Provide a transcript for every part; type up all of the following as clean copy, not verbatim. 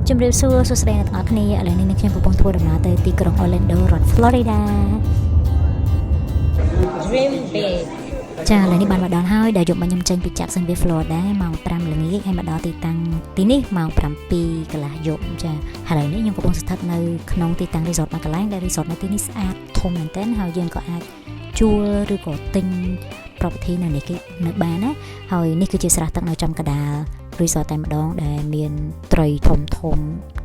ជំរាបសួរសួស្តីអ្នកទាំងអស់គ្នាឥឡូវនេះខ្ញុំកំពុងធ្វើដំណើរទៅទីក្រុង Orlando រដ្ឋ Florida Dream big ចាឥឡូវនេះបានមកដល់ហើយដែលយកមកខ្ញុំចេញពី Jacksonville Florida ម៉ោង 5 ល្ងាចហើយមកដល់ទីតាំងទីនេះម៉ោង 7 កន្លះយប់ចាឥឡូវនេះខ្ញុំកំពុងស្ថិតនៅក្នុងទីតាំង resort មួយកន្លែងដែល resort នៅទីនេះស្អាតធំមែនទែនហើយយើងក៏អាចជួលឬក៏ទិញ property នៅនេះគេនៅបានណាហើយនេះគឺជាស្រះទឹកនៅចំកណ្ដាល resort តែម្ដងដែលមានត្រីធំ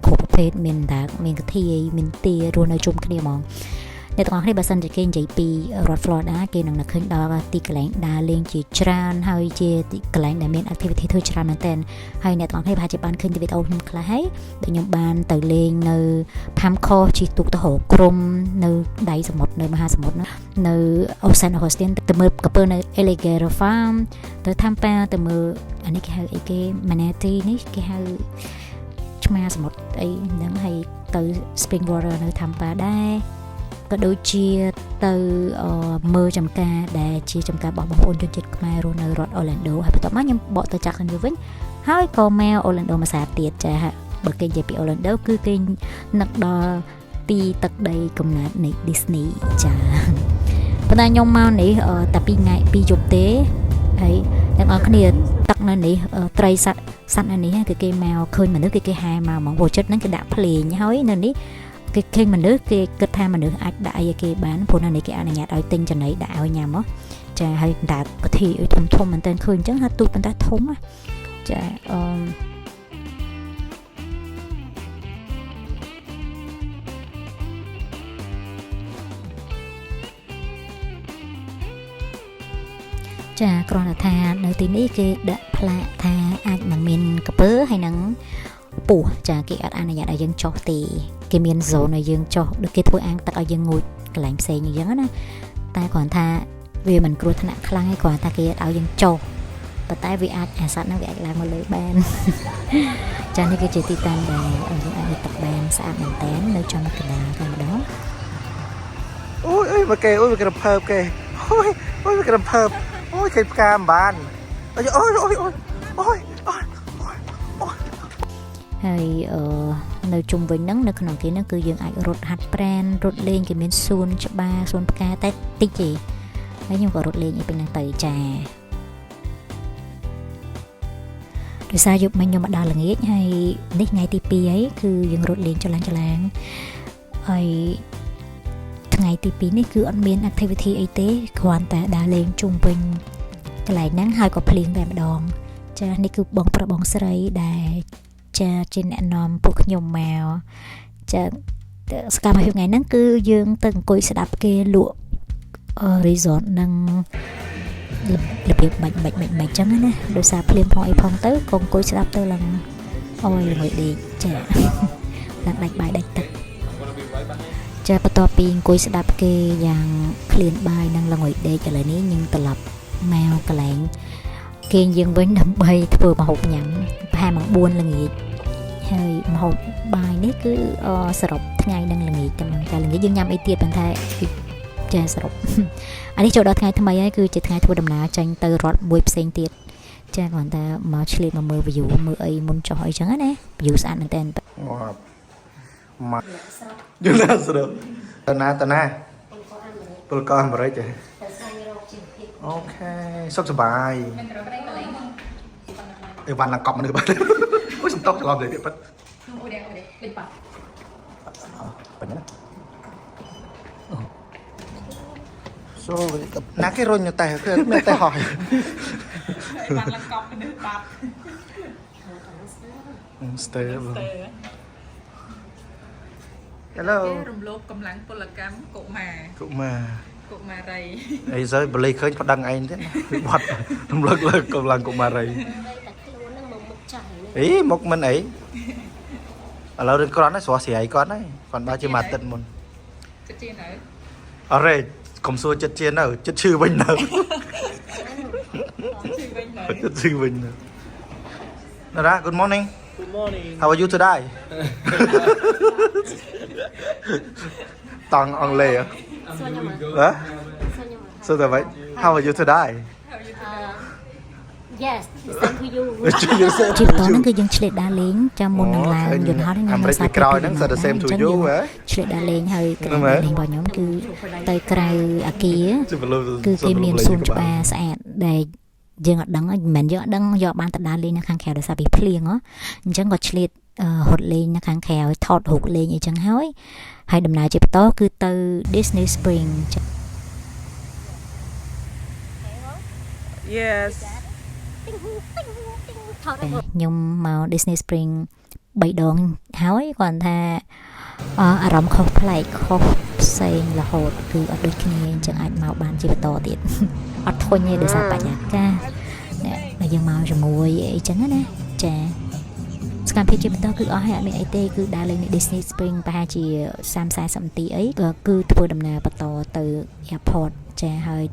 គ្រប់ប្រភេទមានដាកមានកធាយមានទារស់នៅជុំគ្នាហ្មងអ្នកទាំងអស់គ្នាបើសិនជាគេនិយាយពីរដ្ឋ Florida គេនឹងនឹកឃើញដល់ទីកន្លែងដើរលេងជាច្រើនហើយជាទីកន្លែងដែលមាន activity ធ្វើច្រើនមែនទែនហើយអ្នកទាំងអស់គ្នាប្រហែលជាបានឃើញវីដេអូខ្ញុំខ្លះហើយដែលខ្ញុំបានទៅលេងនៅ Pamcor ជិះទូកទៅរកក្រុមនៅដៃសមុទ្រនៅមហាសមុទ្រនៅ San Augustine ទៅមើលកំពើនៅ Alligator Farm ទៅ Tampa ទៅមើលអានេះគេហៅអីគេ Manatee នេះគេហៅឆ្មាសមុទ្រអីហ្នឹងហើយទៅ Spring Water នៅ Tampa ដែរក៏ដូចជាទៅមើលចំការដែលជាចំការរបស់បងប្អូនជនជាតិខ្មែររស់នៅរដ្ឋ Orlando ហើយបន្ទាប់មកខ្ញុំបកទៅចាក់ខាងវិញហើយក៏មក Orlando មួយសារទៀតចាបើគេនិយាយពី Orlando គឺគេនឹកដល់ទីទឹកដីកំណើតនៃ Disney ចាប៉ុន្តែខ្ញុំមកនេះតែ2ថ្ងៃ2យប់ទេហើយអ្នកនរគ្នាទឹកនៅនេះត្រីសត្វនៅនេះគឺគេមកឃើញមនុស្សគេហែមកហ្មងព្រោះចិត្តហ្នឹងគេដាក់ភ្លេងហើយនៅនេះគេឃើញមនុស្សគេគិតថាមនុស្សអាចដាក់អីគេបានព្រោះនៅនេះគេអនុញ្ញាតឲ្យទិញចំណីដាក់ឲ្យញ៉ាំមកចាហើយដាក់ពិធីឲ្យធំមែនតើឃើញអញ្ចឹងថាទូកប៉ុន្តែធំចាចាគ្រាន់តែថានៅទីនេះគេដាក់ផ្លាកថាអាចនឹងមានកពើហើយនឹងពោះចាគេអត់អនុញ្ញាតឲ្យយើងចុះទេគេមាន zone ឲ្យយើងចុះដូចគេធ្វើអាងទឹកឲ្យយើងងូតកន្លែងផ្សេងអញ្ចឹងណាតែគ្រាន់ថាវាមិនគ្រោះថ្នាក់ខ្លាំងទេគ្រាន់តែគេឲ្យយើងចុះប៉ុន្តែវាអាចអាសត្វហ្នឹងវាអាចឡើងមកលើបានចានេះគឺជាទីតាំងដែលយើងអាចទឹកបានស្អាតមែនតើនៅចំកណ្ដាលតែម្ដងអូយមកគេអូយមកក្រភើបគេអូយមកក្រភើបអូយឃើញផ្កាមិនបានអូយហើយនៅជុំវិញហ្នឹងនៅក្នុងគេហ្នឹងគឺយើងអាចរត់ហាត់ប្រាណរត់លេងគេមានសួនច្បារសួនផ្កាតែតិចទេហើយខ្ញុំក៏រត់លេងឯពេលហ្នឹងទៅចាដោយសារយប់មិញខ្ញុំមកដល់ល្ងាចហើយនេះថ្ងៃទី2ហើយគឺយើងរត់លេងចលងហើយថ្ងៃទី2នេះគឺអត់មាន activity អីទេគ្រាន់តែដើរលេងជុំវិញកន្លែងហ្នឹងហើយក៏ភ្លៀងតែម្ដងចានេះគឺបងប្រុសបងស្រីដែលចាជាអ្នកនាំពួកខ្ញុំមកចាសកម្មភាពថ្ងៃហ្នឹងគឺយើងទៅអង្គុយស្ដាប់គេលក់resort នឹងរបៀបបាច់អញ្ចឹងណាដោយសារភ្លៀងផងអីផងទៅក៏អង្គុយស្ដាប់ទៅឡើងអយល្ងុយដេកចាឡើងដាច់បាយដាច់ទឹកចាបន្ទាប់ពីអង្គុយស្ដាប់គេយ៉ាងឃ្លានបាយនិងល្ងុយដេកឥឡូវនេះយើងត្រឡប់មកកន្លែងគេយើងវិញដើម្បីធ្វើម្ហូបញ៉ាំប្រហែលម៉ោង4ល្ងាចហើយម្ហូបបាយនេះគឺសរុបថ្ងៃនឹងល្ងាចតែល្ងាចយើងញ៉ាំអីទៀតប៉ុន្តែចាសរុបអានេះចូលដល់ថ្ងៃថ្មីហើយគឺជាថ្ងៃធ្វើដំណើរចេញទៅរដ្ឋមួយផ្សេងទៀតចាគ្រាន់តែមកឆ្លៀតមកមើល view មើលអីមុនចុះអីចឹងណា view ស្អាតមែនតើមកយល់ណាស្រាប់តាណាពលកអាមេរិកទេអូខេសុខសប្បាយអីវ៉ាន់ឡើងកប់មនុស្សបាត់អូយសំតោកច្រឡំទេប៉ិតអូយលេងប៉ាប៉ិនណាសូណាគេរុញតែគឺនៅតែហោះអីវ៉ាន់ឡើងកប់មនុស្សបាត់ស្ទើ Hello រំលោភកម្លាំងពលកម្មកុមារីអីសើបលីឃើញប្តឹងឯងទៀតបាត់រំលឹកលើកម្លាំងកុមារីអីមកមិនអីឥឡូវរឿងគ្រាន់ហើយស្រស់ស្រាយគាត់ហើយគាត់បើជាមួយអាទិត្យមុនចិត្តជានៅអរេកុំសួរចិត្តជានៅចិត្តឈឺវិញនៅចិត្តឈឺវិញនៅNara, good morning. Good morning. How are you today? Tong on lay. Huh? So the way. How are you today? Yes same to you ជីបត ហ្នឹងគឺយើងឆ្លៀតដើរលេងចាំមុននឹងឡើងយន្តហោះហ្នឹង អាមេរិកពីក្រោយហ្នឹងសិតតែ same to you ហ៎ ឆ្លៀតដើរលេងហើយក្រៅលេងរបស់ខ្ញុំគឺទៅក្រៅអាគារគឺគេមានសួនច្បារស្អាតដែលយើងអត់ដឹងមិនមែនយើងអត់ដឹងយកបានទៅដើរលេងនៅខាងក្រៅដោយសារពីភ្លៀងហ៎អញ្ចឹងក៏ឆ្លៀតហត់លេងនៅខាងក្រៅថតរូបលេងអីចឹងហើយដំណើរជាបន្តគឺទៅ Disney Spring Yes ខ្ញុំមក Disney Spring 3 ដងហើយគាត់ថាអារម្មណ៍ខុសប្លែកខុសផ្សេងរហូតគឺអត់ដូចគ្នាអញ្ចឹងអាចមកបានជាបន្តទៀតអត់ធុញទេដោយសារបរិយាកាសដែលយើងមកជាមួយអីចឹងណាចាសកម្មភាពជាបន្តគឺអស់ហើយអត់មានអីទេគឺដើរលេងនៅ Disney Spring ប្រហែលជា 30-40 នាទីអីគឺធ្វើដំណើរបន្តទៅ airport ចាហើយ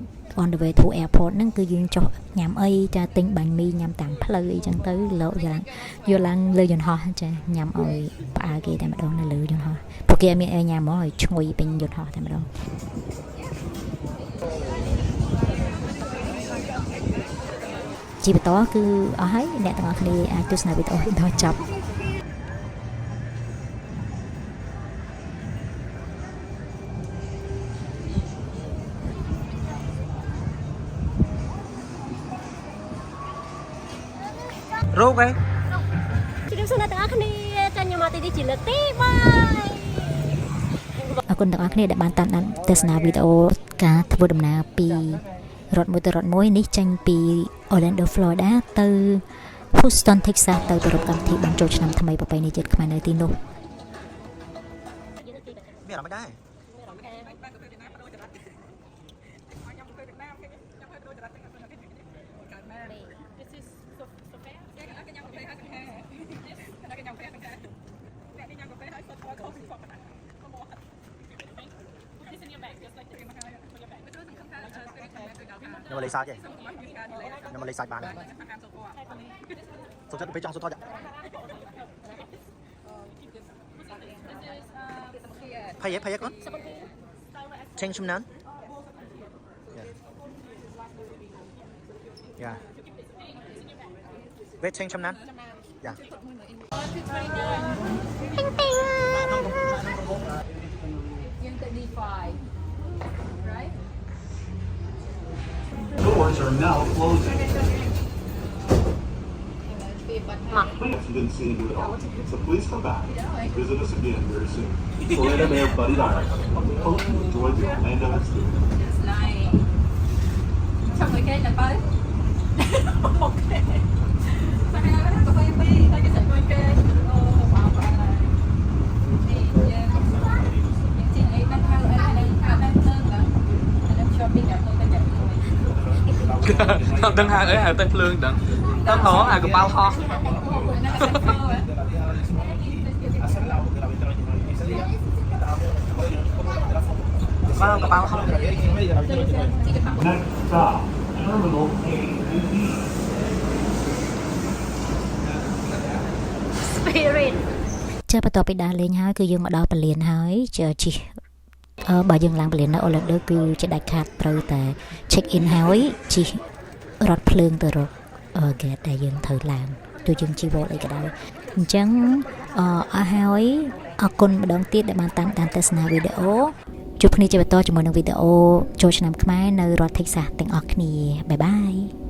on the way to airport ហ្នឹងគឺយើងចុះញ៉ាំអីចាទិញបាញ់មីញ៉ាំតាមផ្លូវអីចឹងទៅលោកយកឡើងលើយន្តហោះចាញ៉ាំឲ្យផ្អើគេតែម្ដងនៅលើយន្តហោះពួកគេមានអីញ៉ាំមកឲ្យឈ្ងុយពេញយន្តហោះតែម្ដងជីបន្តគឺអស់ហើយអ្នកទាំងអស់គ្នាអាចទស្សនាវីដេអូដល់ចប់រោគឯង ជម្រាបសួរអ្នកទាំងអស់គ្នាចាខ្ញុំមកទីនេះជាលើកទី3អរគុណទាំងអស់គ្នាដែលបានតាមដានទស្សនាវីដេអូការធ្វើដំណើរពីរដ្ឋមួយទៅរដ្ឋមួយនេះចេញពី Orlando Florida ទៅ Houston Texas ទៅប្រពៃកម្មវិធីបានចូលឆ្នាំថ្មីប្រពៃណីជាតិខ្មែរនៅទីនោះមានអារម្មណ៍ដែរខ្ញុំលេខសាច់ទេខ្ញុំលេខសាច់បានសុំចិត្តទៅចង់សុំថតភ័យគាត់ change ចំណានយ៉ា wait change ចំណានយ៉ាយើងទៅ D5 right Doors are now closing. Please didn't see you at all. So please come back and visit us again very soon. Florida Mayor Buddy Dyer. Hope you enjoyed the Orlando experience. này xong rồi kia là tới ok sao hai cái cà phê đi tới cái sảnh bên kia bảo bạn là đi chị ấy đang theo ấy đang lên là đang shopping ở tôi đang Tân hàng ấy hàng Tân Lương đừng Tân hổ hàng cũng bao ho bao cả bao ho Next stop, Terminal A and B. Spirit ចាបន្ទាប់ពីដើរលេងហើយគឺយើងមកដល់ពលានហើយជិះបើយើងឡើងពលាននៅ Orlando គឺជាដាច់ខាតត្រូវតែ check in ហើយជិះរថភ្លើងទៅរក gate ដែលយើងត្រូវឡើងទោះយើងជិះ Volt អីក៏ដោយអញ្ចឹងអស់ហើយអរគុណម្ដងទៀតដែលបានតាមដានទស្សនាវីដេអូជួបគ្នាជាបន្តជាមួយនឹងវីដេអូចូលឆ្នាំខ្មែរនៅរដ្ឋ Texas ទាំងអស់គ្នាបាយបាយ